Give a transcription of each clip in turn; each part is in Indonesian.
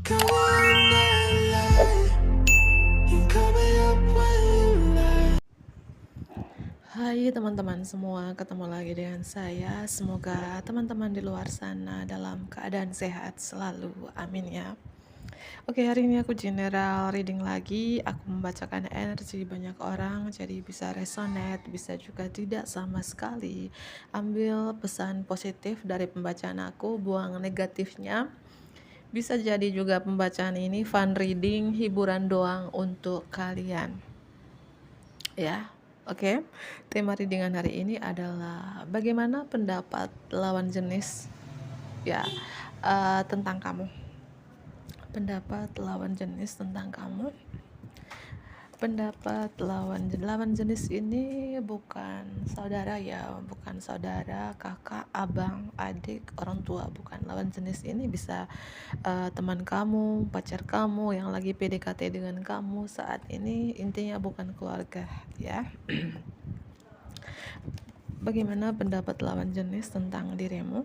Hai teman-teman semua, ketemu lagi dengan saya. Semoga teman-teman di luar sana dalam keadaan sehat selalu. Amin ya. Oke, hari ini aku general reading lagi. Aku membacakan energi banyak orang, jadi bisa resonate, bisa juga tidak sama sekali. Ambil pesan positif dari pembacaan aku, buang negatifnya. Bisa jadi juga pembacaan ini fun reading, hiburan doang untuk kalian. Ya, oke. Tema readingan hari ini adalah bagaimana pendapat lawan jenis ya tentang kamu. Pendapat lawan jenis tentang kamu. Pendapat lawan jenis ini bukan saudara ya, bukan saudara, kakak, abang, adik, orang tua, bukan. Lawan jenis ini bisa teman kamu, pacar kamu yang lagi PDKT dengan kamu saat ini, intinya bukan keluarga ya. Bagaimana pendapat lawan jenis tentang dirimu?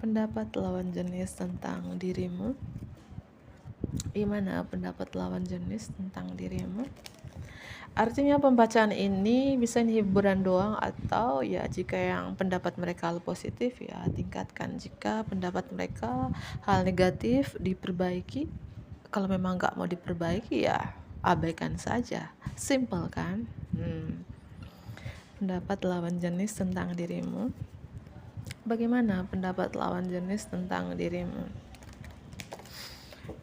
Pendapat lawan jenis tentang dirimu? Gimana pendapat lawan jenis tentang dirimu? Artinya pembacaan ini bisa hiburan doang, atau ya jika yang pendapat mereka hal positif ya tingkatkan, jika pendapat mereka hal negatif diperbaiki, kalau memang nggak mau diperbaiki ya abaikan saja. Simple kan? Pendapat lawan jenis tentang dirimu. Bagaimana pendapat lawan jenis tentang dirimu?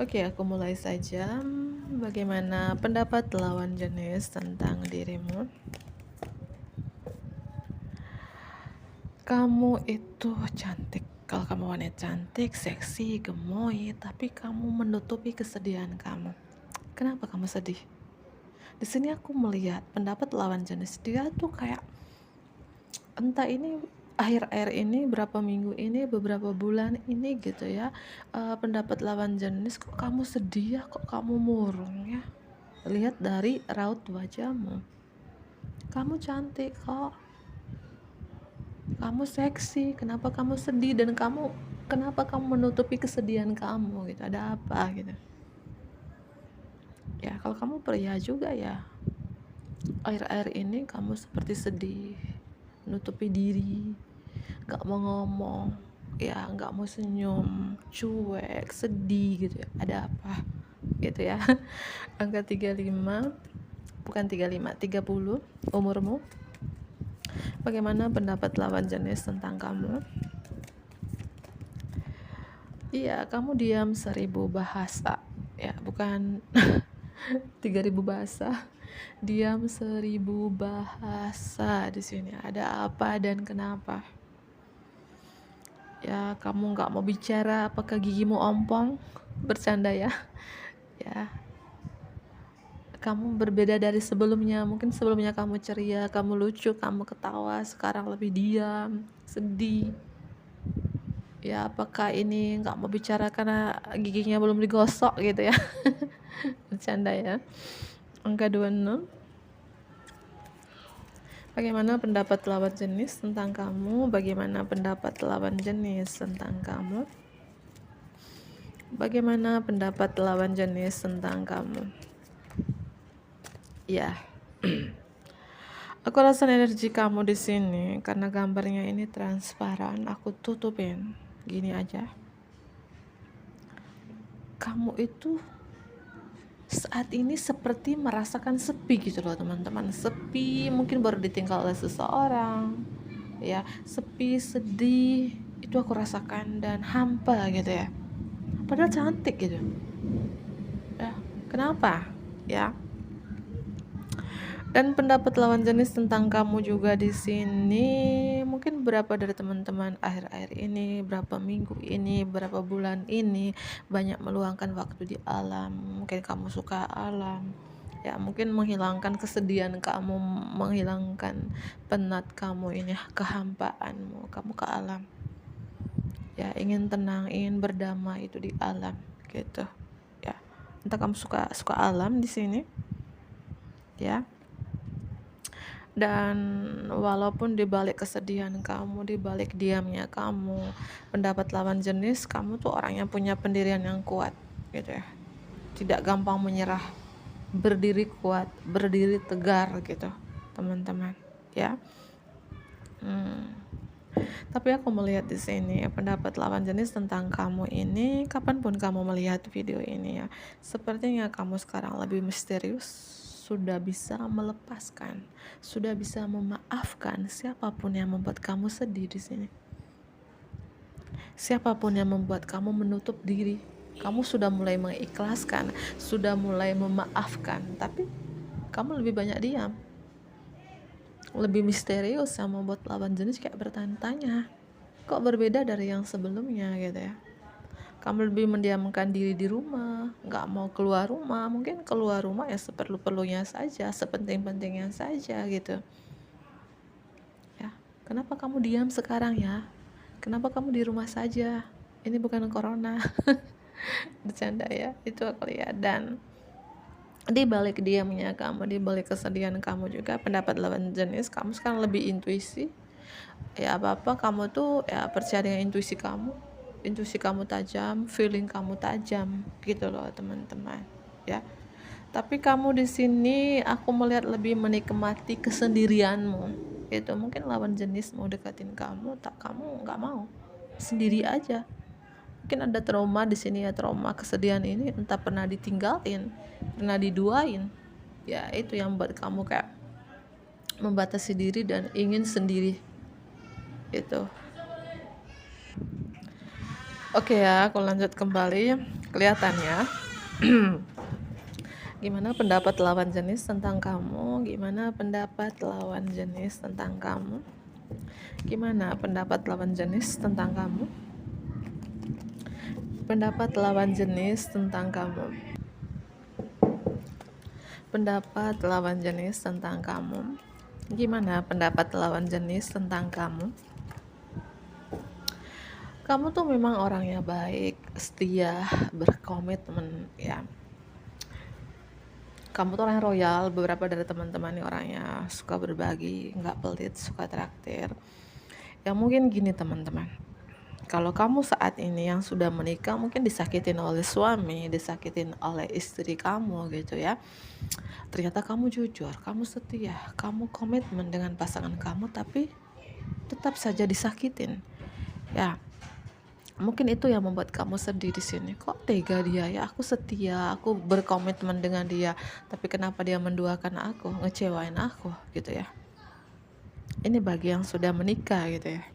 Oke, aku mulai saja. Bagaimana pendapat lawan jenis tentang dirimu? Kamu itu cantik. Kalau kamu wanita cantik, seksi, gemoy, tapi kamu menutupi kesedihan kamu. Kenapa kamu sedih? Di sini aku melihat pendapat lawan jenis, dia tuh kayak entah ini akhir-akhir ini, berapa minggu ini, beberapa bulan ini gitu ya, pendapat lawan jenis, kok kamu sedih ya, kok kamu murung ya. Lihat dari raut wajahmu, kamu cantik kok, kamu seksi, kenapa kamu sedih, dan kenapa kamu menutupi kesedihan kamu gitu, ada apa gitu ya. Kalau kamu pria juga ya, akhir-akhir ini kamu seperti sedih, menutupi diri, gak mau ngomong ya, gak mau senyum, cuek, sedih gitu ya, ada apa gitu ya. Angka 35, bukan 35, 30 umurmu. Bagaimana pendapat lawan jenis tentang kamu? Iya, kamu diam 1000 bahasa ya, bukan 3000 bahasa. Diam 1000 bahasa di sini. Ada apa dan kenapa? Ya, kamu nggak mau bicara, apakah gigimu ompong? Bercanda ya. Ya, kamu berbeda dari sebelumnya. Mungkin sebelumnya kamu ceria, kamu lucu, kamu ketawa, sekarang lebih diam, sedih. Ya, apakah ini nggak mau bicara karena giginya belum digosok gitu ya? Bercanda ya. Angka 26. Bagaimana pendapat lawan jenis tentang kamu? Bagaimana pendapat lawan jenis tentang kamu? Bagaimana pendapat lawan jenis tentang kamu? Ya. Aku rasa energi kamu di sini karena gambarnya ini transparan, aku tutupin gini aja. Kamu itu saat ini seperti merasakan sepi gitu loh teman-teman. Sepi, mungkin baru ditinggal oleh seseorang ya, sepi, sedih, itu aku rasakan, dan hampa gitu ya, padahal cantik gitu ya. Kenapa ya? Dan pendapat lawan jenis tentang kamu juga di sini, mungkin berapa dari teman-teman akhir-akhir ini, berapa minggu ini, berapa bulan ini banyak meluangkan waktu di alam. Mungkin kamu suka alam ya, mungkin menghilangkan kesedihan kamu, menghilangkan penat kamu ini, kehampaanmu, kamu ke alam ya, ingin tenang, ingin berdamai itu di alam gitu ya. Entah kamu suka alam di sini ya. Dan walaupun dibalik kesedihan kamu, dibalik diamnya kamu, pendapat lawan jenis, kamu tuh orang yang punya pendirian yang kuat gitu ya. Tidak gampang menyerah, berdiri kuat, berdiri tegar gitu teman-teman ya. Tapi aku melihat di sini pendapat lawan jenis tentang kamu ini, kapanpun kamu melihat video ini ya, sepertinya kamu sekarang lebih misterius, sudah bisa melepaskan, sudah bisa memaafkan siapapun yang membuat kamu sedih di sini. Siapapun yang membuat kamu menutup diri, kamu sudah mulai mengikhlaskan, sudah mulai memaafkan, tapi kamu lebih banyak diam, lebih misterius, yang membuat lawan jenis kayak bertanya-tanya, kok berbeda dari yang sebelumnya gitu ya. Kamu lebih mendiamkan diri di rumah, nggak mau keluar rumah. Mungkin keluar rumah ya seperlu-perlunya saja, sepenting-pentingnya saja gitu ya. Kenapa kamu diam sekarang ya? Kenapa kamu di rumah saja? Ini bukan corona. Bercanda ya, itu aku lihat. Dan di balik diamnya kamu, di balik kesedihan kamu juga, pendapat lawan jenis kamu sekarang lebih intuisi ya. Apa-apa kamu tuh ya percaya dengan intuisi kamu tajam, feeling kamu tajam gitu loh teman-teman ya. Tapi kamu di sini aku melihat lebih menikmati kesendirianmu itu. Mungkin lawan jenis mau deketin kamu, tak, kamu nggak mau, sendiri aja. Mungkin ada trauma di sini ya, trauma kesedihan ini, entah pernah ditinggalin, pernah diduain ya. Itu yang buat kamu kayak membatasi diri dan ingin sendiri itu. Oke ya, aku lanjut kembali. Kelihatannya gimana pendapat lawan jenis tentang kamu? Gimana pendapat lawan jenis tentang kamu? Gimana pendapat lawan jenis tentang kamu? Pendapat lawan jenis tentang kamu. Pendapat lawan jenis tentang kamu. Gimana pendapat lawan jenis tentang kamu? Kamu tuh memang orangnya baik, setia, berkomitmen ya. Kamu tuh orang royal. Beberapa dari teman-teman nih orangnya suka berbagi, nggak pelit, suka traktir. Ya mungkin gini teman-teman, kalau kamu saat ini yang sudah menikah mungkin disakitin oleh suami, disakitin oleh istri kamu gitu ya. Ternyata kamu jujur, kamu setia, kamu komitmen dengan pasangan kamu, tapi tetap saja disakitin ya. Mungkin itu yang membuat kamu sedih di sini. Kok tega dia ya, aku setia, aku berkomitmen dengan dia, tapi kenapa dia menduakan aku, ngecewain aku gitu ya. Ini bagi yang sudah menikah gitu ya.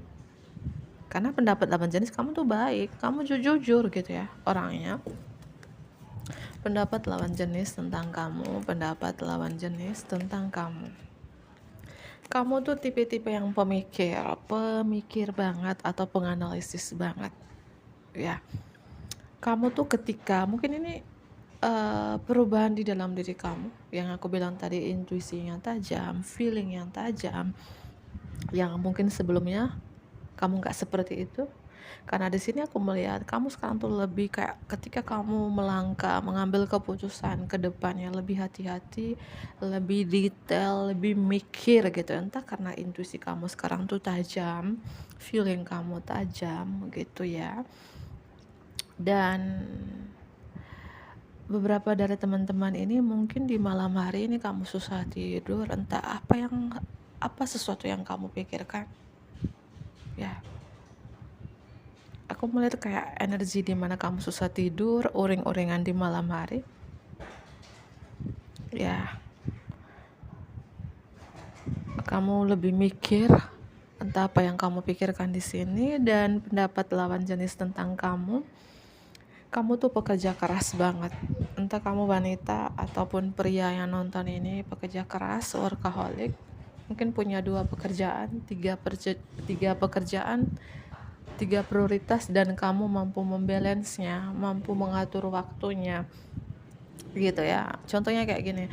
Karena pendapat lawan jenis kamu tuh baik, kamu jujur gitu ya orangnya. Pendapat lawan jenis tentang kamu, pendapat lawan jenis tentang kamu. Kamu tuh tipe-tipe yang pemikir banget atau penganalisis banget ya. Kamu tuh ketika mungkin ini perubahan di dalam diri kamu yang aku bilang tadi, intuisi yang tajam, feeling yang tajam, yang mungkin sebelumnya kamu nggak seperti itu. Karena di sini aku melihat kamu sekarang tuh lebih kayak ketika kamu melangkah, mengambil keputusan ke depannya lebih hati-hati, lebih detail, lebih mikir gitu. Entah karena intuisi kamu sekarang tuh tajam, feeling kamu tajam gitu ya. Dan beberapa dari teman-teman ini mungkin di malam hari ini kamu susah tidur, entah apa sesuatu yang kamu pikirkan ya. Aku melihat kayak energi di mana kamu susah tidur, uring-uringan di malam hari ya. Kamu lebih mikir entah apa yang kamu pikirkan di sini. Dan pendapat lawan jenis tentang kamu tuh pekerja keras banget. Entah kamu wanita ataupun pria yang nonton ini, pekerja keras, workaholic, mungkin punya 2 pekerjaan, 3 pekerjaan, 3 prioritas, dan kamu mampu membalance-nya, mampu mengatur waktunya gitu ya. Contohnya kayak gini,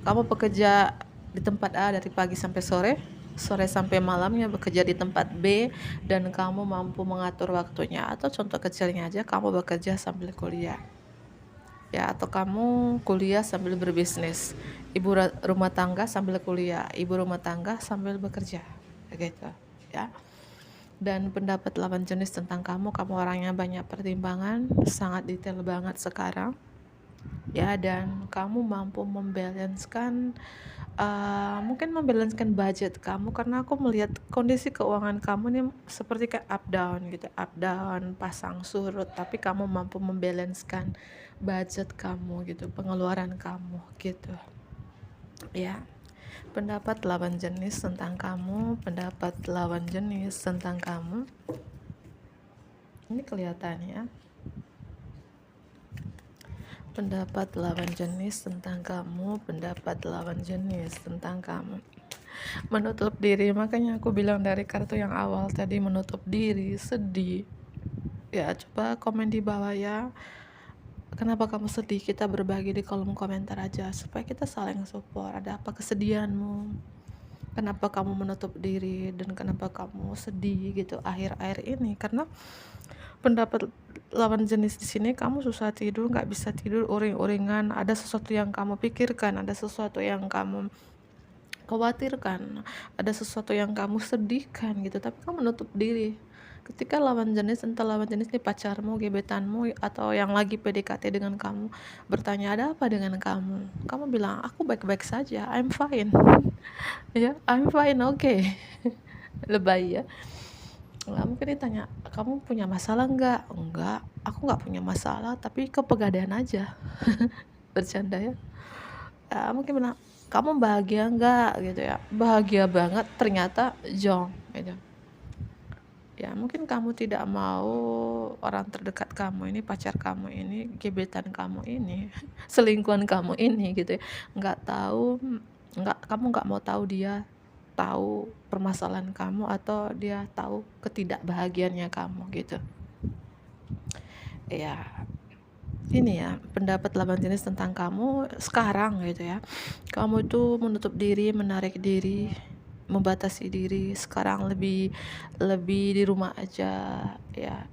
kamu bekerja di tempat A dari pagi sampai sore sampai malamnya bekerja di tempat B, dan kamu mampu mengatur waktunya. Atau contoh kecilnya aja, kamu bekerja sambil kuliah ya, atau kamu kuliah sambil berbisnis, ibu rumah tangga sambil kuliah, ibu rumah tangga sambil bekerja gitu ya. Dan pendapat lawan jenis tentang kamu orangnya banyak pertimbangan, sangat detail banget sekarang ya, dan kamu mampu mungkin membalancekan budget kamu, karena aku melihat kondisi keuangan kamu nih seperti kayak up down gitu, up down, pasang surut, tapi kamu mampu membalancekan budget kamu gitu, pengeluaran kamu gitu ya. Pendapat lawan jenis tentang kamu, pendapat lawan jenis tentang kamu ini kelihatannya. Pendapat lawan jenis tentang kamu, pendapat lawan jenis tentang kamu. Menutup diri, makanya aku bilang dari kartu yang awal tadi, menutup diri, sedih. Ya, coba komen di bawah ya. Kenapa kamu sedih? Kita berbagi di kolom komentar aja supaya kita saling support. Ada apa kesedihanmu? Kenapa kamu menutup diri dan kenapa kamu sedih gitu akhir-akhir ini? Karena pendapat lawan jenis di sini, kamu susah tidur, nggak bisa tidur, uring-uringan, ada sesuatu yang kamu pikirkan, ada sesuatu yang kamu khawatirkan, ada sesuatu yang kamu sedihkan gitu, tapi kamu menutup diri. Ketika lawan jenis, entah lawan jenis ini pacarmu, gebetanmu, atau yang lagi PDKT dengan kamu, bertanya ada apa dengan kamu bilang aku baik-baik saja, I'm fine. Ya, I'm fine, oke. Lebay ya. Mungkin ditanya, kamu punya masalah enggak? Enggak, aku enggak punya masalah, tapi kepegadaian aja. Bercanda ya. Mungkin bilang, kamu bahagia enggak gitu ya? Bahagia banget, ternyata jong gitu. Ya, mungkin kamu tidak mau orang terdekat kamu ini, pacar kamu ini, gebetan kamu ini, selingkuhan kamu ini gitu ya, kamu nggak mau tahu dia tahu permasalahan kamu, atau dia tahu ketidakbahagiaannya kamu gitu ya. Ini ya pendapat lawan jenis tentang kamu sekarang gitu ya. Kamu itu menutup diri, menarik diri, membatasi diri, sekarang lebih di rumah aja ya.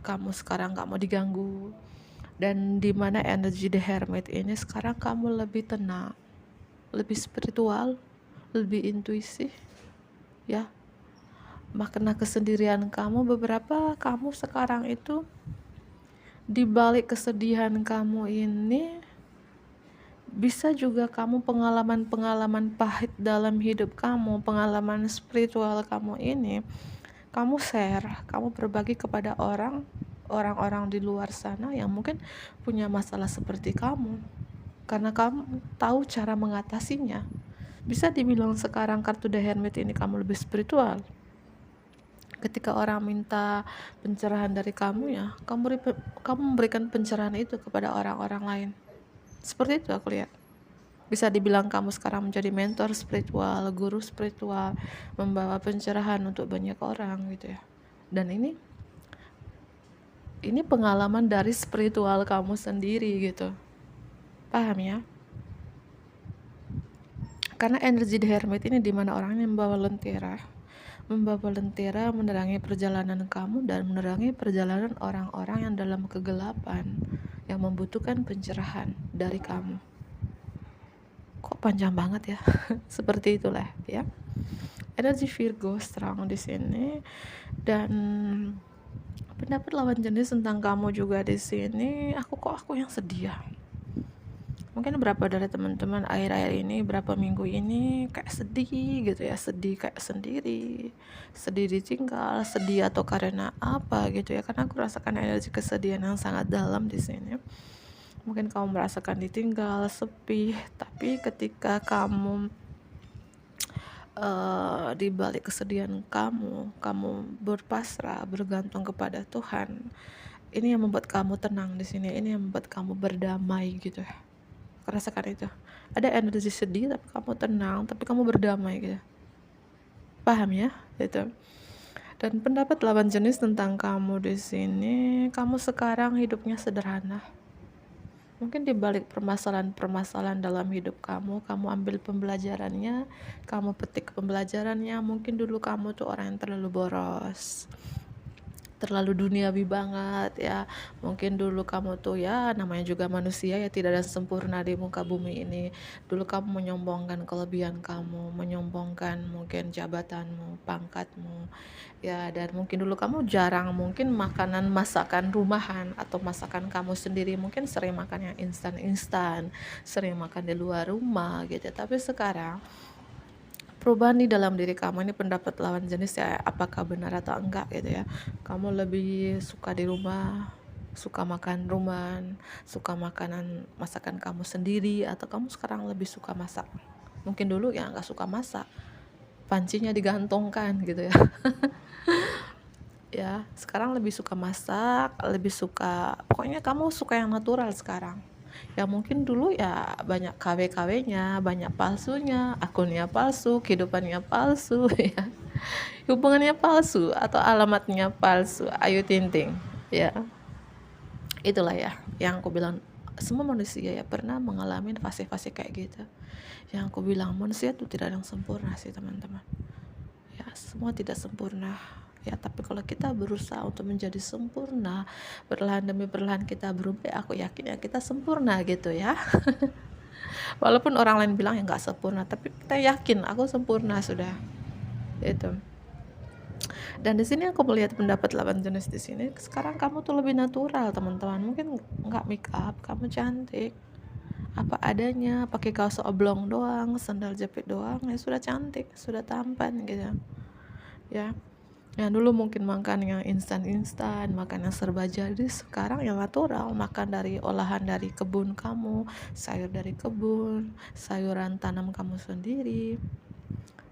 Kamu sekarang nggak mau diganggu, dan dimana energi The Hermit ini sekarang kamu lebih tenang, lebih spiritual, lebih intuisi ya. Makna kesendirian kamu, beberapa kamu sekarang itu di balik kesedihan kamu ini, bisa juga kamu pengalaman-pengalaman pahit dalam hidup kamu, pengalaman spiritual kamu ini, kamu share, kamu berbagi kepada orang-orang di luar sana yang mungkin punya masalah seperti kamu, karena kamu tahu cara mengatasinya. Bisa dibilang sekarang kartu The Hermit ini kamu lebih spiritual. Ketika orang minta pencerahan dari kamu ya, kamu memberikan pencerahan itu kepada orang-orang lain. Seperti itu aku lihat. Bisa dibilang kamu sekarang menjadi mentor spiritual, guru spiritual, membawa pencerahan untuk banyak orang gitu ya. Dan ini pengalaman dari spiritual kamu sendiri gitu. Paham ya? Karena energi The Hermit ini dimana orangnya membawa lentera, menerangi perjalanan kamu dan menerangi perjalanan orang-orang yang dalam kegelapan, yang membutuhkan pencerahan dari kamu. Kok panjang banget ya? Seperti itulah ya. Energi Virgo strong di sini, dan pendapat lawan jenis tentang kamu juga di sini. Aku yang sedih ya. Mungkin berapa dari teman-teman akhir-akhir ini, berapa minggu ini kayak sedih gitu ya, sedih kayak sendiri, sedih ditinggal, sedih atau karena apa gitu ya. Karena aku rasakan energi kesedihan yang sangat dalam di sini. Mungkin kamu merasakan ditinggal, sepi, tapi ketika kamu di balik kesedihan kamu berpasrah, bergantung kepada Tuhan. Ini yang membuat kamu tenang di sini, ini yang membuat kamu berdamai gitu ya. Rasakan itu. Ada energi sedih tapi kamu tenang, tapi kamu berdamai gitu. Paham ya? Gitu. Dan pendapat lawan jenis tentang kamu di sini, kamu sekarang hidupnya sederhana. Mungkin di balik permasalahan dalam hidup kamu ambil pembelajarannya, kamu petik pembelajarannya. Mungkin dulu kamu tuh orang yang terlalu boros, terlalu duniawi banget ya. Mungkin dulu kamu tuh ya namanya juga manusia ya, tidak ada sempurna di muka bumi ini. Dulu kamu menyombongkan kelebihan kamu, menyombongkan mungkin jabatanmu, pangkatmu ya, dan mungkin dulu kamu jarang mungkin makanan masakan rumahan atau masakan kamu sendiri, mungkin sering makan yang instan-instan, sering makan di luar rumah gitu. Tapi sekarang perubahan di dalam diri kamu ini, pendapat lawan jenis ya, apakah benar atau enggak gitu ya. Kamu lebih suka di rumah, suka makan rumahan, suka makanan masakan kamu sendiri, atau kamu sekarang lebih suka masak. Mungkin dulu ya nggak suka masak, pancinya digantungkan gitu ya. Ya sekarang lebih suka masak, lebih suka, pokoknya kamu suka yang natural sekarang. Ya mungkin dulu ya banyak KW-KW-nya, banyak palsunya, akunnya palsu, kehidupannya palsu ya, hubungannya palsu atau alamatnya palsu. Ayu Ting Ting ya, itulah ya yang aku bilang, semua manusia ya pernah mengalami fase-fase kayak gitu. Yang aku bilang manusia itu tidak ada yang sempurna sih teman-teman ya, semua tidak sempurna ya, tapi kalau kita berusaha untuk menjadi sempurna, perlahan demi perlahan kita berubah, aku yakin ya kita sempurna gitu ya. Walaupun orang lain bilang ya nggak sempurna, tapi kita yakin aku sempurna sudah itu. Dan di sini aku melihat pendapat lawan jenis di sini, sekarang kamu tuh lebih natural teman-teman, mungkin nggak make up, kamu cantik apa adanya, pakai kaos oblong doang, sandal jepit doang, ya sudah cantik, sudah tampan gitu ya. Yang dulu mungkin makan yang instan-instan, makan yang serba jadi, sekarang yang natural, makan dari olahan dari kebun kamu, sayur dari kebun, sayuran tanam kamu sendiri,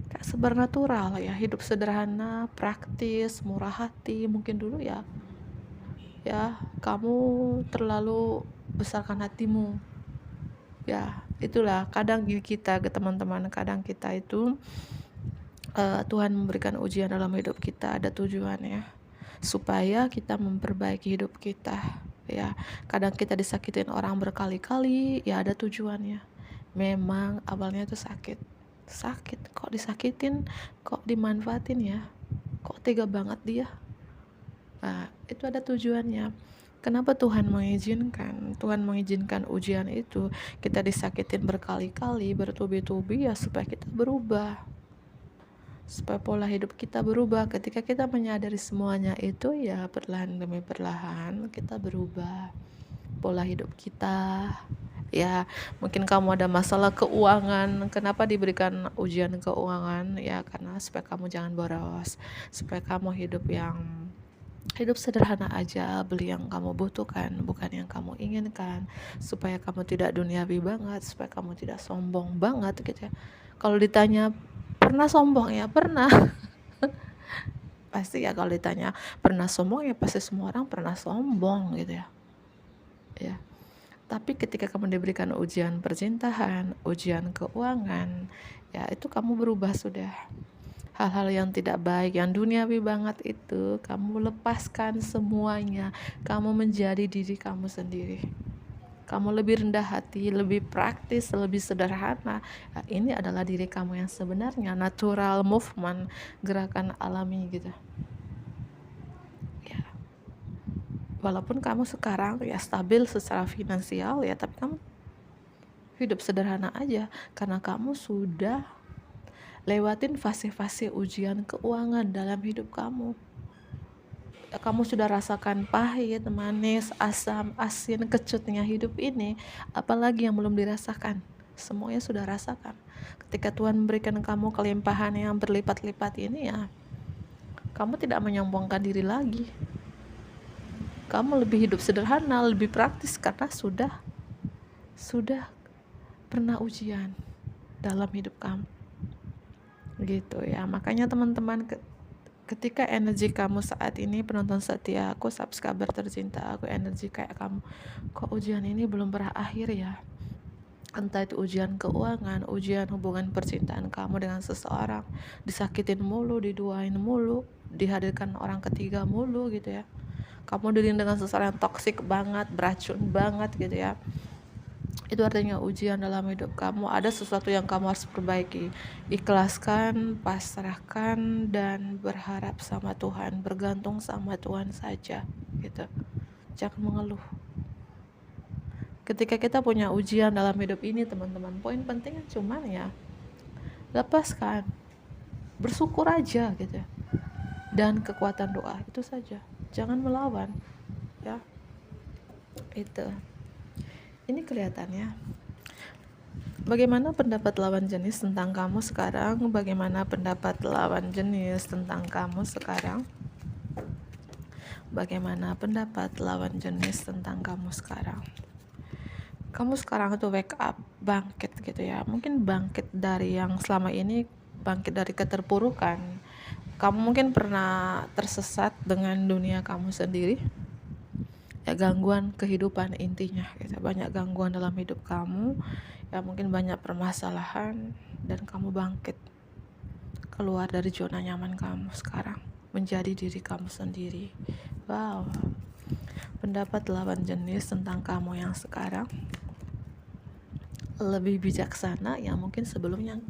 kayak sebar natural ya, hidup sederhana, praktis, murah hati. Mungkin dulu ya kamu terlalu besarkan hatimu ya, itulah kadang kita ke teman-teman, kadang kita itu Tuhan memberikan ujian dalam hidup kita, ada tujuannya supaya kita memperbaiki hidup kita ya. Kadang kita disakitin orang berkali-kali ya, ada tujuannya. Memang awalnya itu sakit, kok disakitin, kok dimanfaatin ya, kok tega banget dia. Nah itu ada tujuannya. Kenapa Tuhan mengizinkan? Tuhan mengizinkan ujian itu, kita disakitin berkali-kali, bertubi-tubi ya, supaya kita berubah, supaya pola hidup kita berubah. Ketika kita menyadari semuanya itu ya, perlahan demi perlahan kita berubah pola hidup kita ya. Mungkin kamu ada masalah keuangan, kenapa diberikan ujian keuangan ya, karena supaya kamu jangan boros, supaya kamu hidup sederhana aja, beli yang kamu butuhkan, bukan yang kamu inginkan, supaya kamu tidak duniawi banget, supaya kamu tidak sombong banget gitu ya. Kalau ditanya pernah sombong ya pernah. Pasti ya, kalau ditanya pernah sombong ya pasti semua orang pernah sombong gitu ya. Ya. Tapi ketika kamu diberikan ujian percintaan, ujian keuangan, ya itu kamu berubah sudah. Hal-hal yang tidak baik, yang duniawi banget itu, kamu lepaskan semuanya. Kamu menjadi diri kamu sendiri. Kamu lebih rendah hati, lebih praktis, lebih sederhana. Nah, ini adalah diri kamu yang sebenarnya, natural movement, gerakan alami gitu. Ya. Walaupun kamu sekarang ya stabil secara finansial ya, tapi kamu hidup sederhana aja karena kamu sudah lewatin fase-fase ujian keuangan dalam hidup kamu. Kamu sudah rasakan pahit, manis, asam, asin, kecutnya hidup ini, apalagi yang belum dirasakan. Semuanya sudah rasakan. Ketika Tuhan memberikan kamu kelimpahan yang berlipat-lipat ini ya, kamu tidak menyombongkan diri lagi. Kamu lebih hidup sederhana, lebih praktis karena sudah pernah ujian dalam hidup kamu. Gitu ya. Makanya teman-teman, ketika energi kamu saat ini, penonton setia aku, subscriber tercinta aku, energi kayak kamu, kok ujian ini belum berakhir ya, entah itu ujian keuangan, ujian hubungan percintaan kamu dengan seseorang, disakitin mulu, diduain mulu, dihadirkan orang ketiga mulu gitu ya, kamu diriin dengan seseorang yang toksik banget, beracun banget gitu ya. Itu artinya ujian dalam hidup kamu, ada sesuatu yang kamu harus perbaiki. Ikhlaskan, pasrahkan, dan berharap sama Tuhan, bergantung sama Tuhan saja gitu. Jangan mengeluh. Ketika kita punya ujian dalam hidup ini teman-teman, poin pentingnya cuman ya lepaskan, bersyukur aja gitu, dan kekuatan doa, itu saja. Jangan melawan ya. Itu ini kelihatannya. Bagaimana pendapat lawan jenis tentang kamu sekarang? Bagaimana pendapat lawan jenis tentang kamu sekarang? Bagaimana pendapat lawan jenis tentang kamu sekarang? Kamu sekarang tuh wake up, bangkit gitu ya. Mungkin bangkit dari yang selama ini, bangkit dari keterpurukan. Kamu mungkin pernah tersesat dengan dunia kamu sendiri. Ya, gangguan kehidupan intinya gitu. Banyak gangguan dalam hidup kamu. Ya mungkin banyak permasalahan, dan kamu bangkit keluar dari zona nyaman kamu sekarang, menjadi diri kamu sendiri. Wow. Pendapat lawan jenis tentang kamu yang sekarang lebih bijaksana, yang mungkin sebelumnya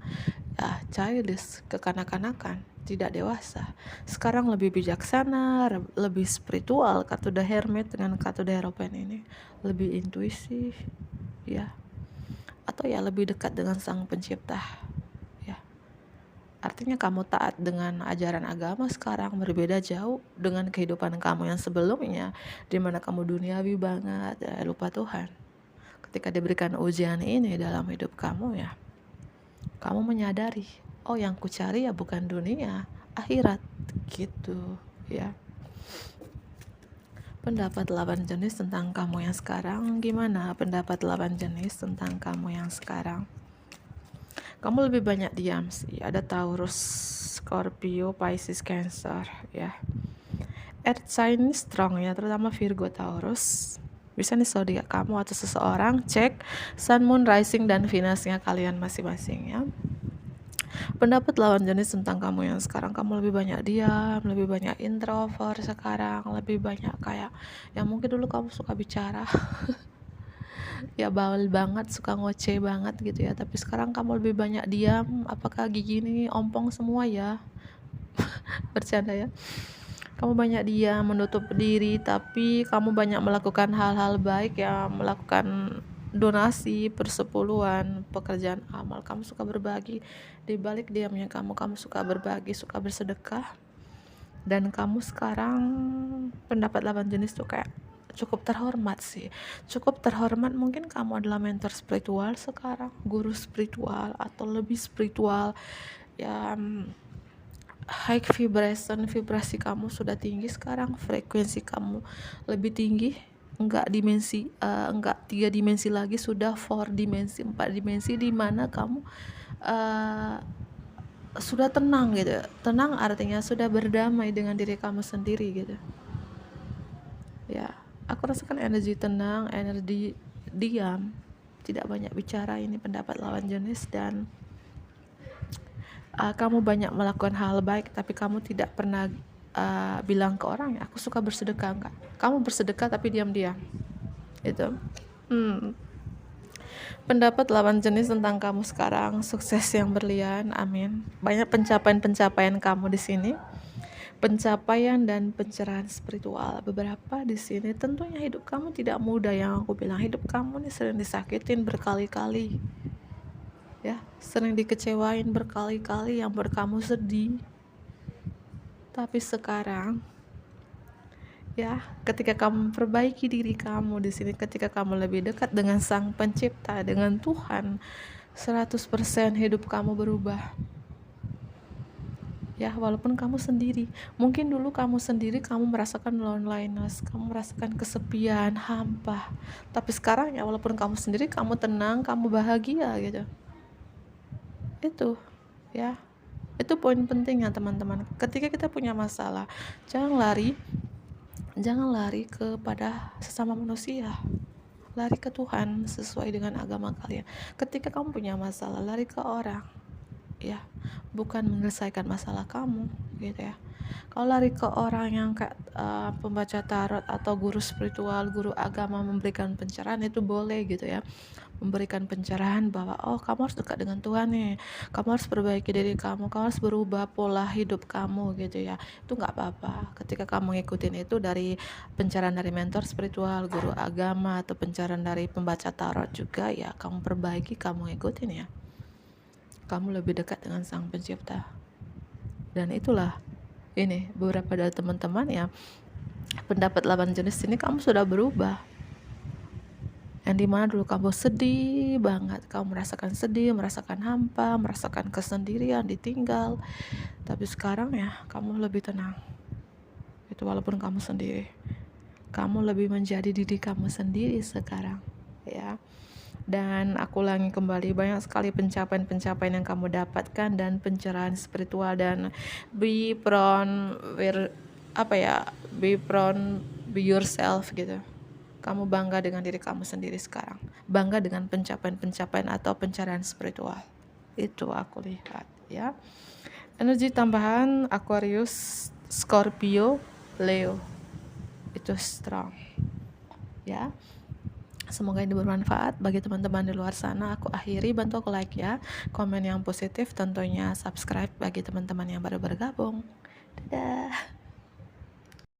ya childish, kekanak-kanakan, tidak dewasa. Sekarang lebih bijaksana, lebih spiritual, kartu The Hermit dengan kartu The Hierophant ini lebih intuisi ya, atau ya lebih dekat dengan Sang Pencipta ya. Artinya kamu taat dengan ajaran agama sekarang, berbeda jauh dengan kehidupan kamu yang sebelumnya, di mana kamu duniawi banget ya, lupa Tuhan. Ketika diberikan ujian ini dalam hidup kamu ya, kamu menyadari, oh yang ku cari ya bukan dunia, akhirat gitu ya. Pendapat lawan jenis tentang kamu yang sekarang gimana? Pendapat lawan jenis tentang kamu yang sekarang? Kamu lebih banyak diam sih. Ada Taurus, Scorpio, Pisces, Cancer ya. Earth sign ini strong ya, terutama Virgo, Taurus. Bisa nih zodiak kamu atau seseorang, cek Sun, Moon, Rising, dan Venusnya kalian masing-masing ya. Pendapat lawan jenis tentang kamu yang sekarang, kamu lebih banyak diam, lebih banyak introvert sekarang, lebih banyak kayak yang mungkin dulu kamu suka bicara ya bawel banget, suka ngoceh banget gitu ya, tapi sekarang kamu lebih banyak diam. Apakah gigi ini ompong semua ya? Bercanda ya. Kamu banyak diam, menutup diri, tapi kamu banyak melakukan hal-hal baik ya, melakukan donasi, persepuluhan, pekerjaan amal. Kamu suka berbagi. Di balik diamnya kamu suka berbagi, suka bersedekah. Dan kamu sekarang, pendapat lawan jenis tuh kayak cukup terhormat sih. Cukup terhormat, mungkin kamu adalah mentor spiritual sekarang, guru spiritual atau lebih spiritual ya. High vibration, vibrasi kamu sudah tinggi sekarang, frekuensi kamu lebih tinggi, enggak 3 dimensi lagi, sudah 4 dimensi, 4 dimensi, di mana kamu sudah tenang gitu. Tenang artinya sudah berdamai dengan diri kamu sendiri gitu ya. Aku rasakan energi tenang, energi diam, tidak banyak bicara. Ini pendapat lawan jenis. Dan kamu banyak melakukan hal baik, tapi kamu tidak pernah bilang ke orang ya, aku suka bersedekah. Enggak, kamu bersedekah tapi diam-diam itu. Pendapat lawan jenis tentang kamu sekarang, sukses yang berlian, amin. Banyak pencapaian kamu di sini, pencapaian dan pencerahan spiritual. Beberapa di sini, tentunya hidup kamu tidak mudah. Yang aku bilang, hidup kamu nih sering disakitin berkali-kali ya, sering dikecewain berkali-kali, yang buat kamu sedih. Tapi sekarang ya, ketika kamu perbaiki diri kamu di sini, ketika kamu lebih dekat dengan Sang Pencipta, dengan Tuhan, 100% hidup kamu berubah ya. Walaupun kamu sendiri, mungkin dulu kamu sendiri, kamu merasakan loneliness, kamu merasakan kesepian, hampa. Tapi sekarang ya, walaupun kamu sendiri, kamu tenang, kamu bahagia gitu. Itu ya, itu poin pentingnya teman-teman. Ketika kita punya masalah, jangan lari kepada sesama manusia, lari ke Tuhan sesuai dengan agama kalian. Ketika kamu punya masalah, lari ke orang ya, bukan menyelesaikan masalah kamu gitu ya. Kalau lari ke orang yang kayak pembaca tarot atau guru spiritual, guru agama memberikan pencerahan, itu boleh gitu ya, memberikan pencerahan bahwa oh kamu harus dekat dengan Tuhan nih, kamu harus perbaiki diri kamu harus berubah pola hidup kamu gitu ya. Itu nggak apa-apa ketika kamu ngikutin itu dari pencerahan dari mentor spiritual, guru agama, atau pencerahan dari pembaca tarot juga ya, kamu perbaiki, kamu ngikutin ya, kamu lebih dekat dengan Sang Pencipta. Dan itulah ini beberapa dari teman-teman ya, pendapat 8 jenis ini kamu sudah berubah. Yang dimana dulu kamu sedih banget, kamu merasakan sedih, merasakan hampa, merasakan kesendirian, ditinggal, tapi sekarang ya kamu lebih tenang. Itu walaupun kamu sendiri, kamu lebih menjadi diri kamu sendiri sekarang ya. Dan aku ulangi kembali, banyak sekali pencapaian-pencapaian yang kamu dapatkan dan pencerahan spiritual, dan be proud be proud, be yourself gitu. Kamu bangga dengan diri kamu sendiri sekarang, bangga dengan pencapaian-pencapaian atau pencerahan spiritual. Itu aku lihat ya. Energi tambahan Aquarius, Scorpio, Leo itu strong ya. Semoga ini bermanfaat bagi teman-teman di luar sana. Aku akhiri, bantu aku like ya, komen yang positif, tentunya subscribe bagi teman-teman yang baru bergabung. Dadah.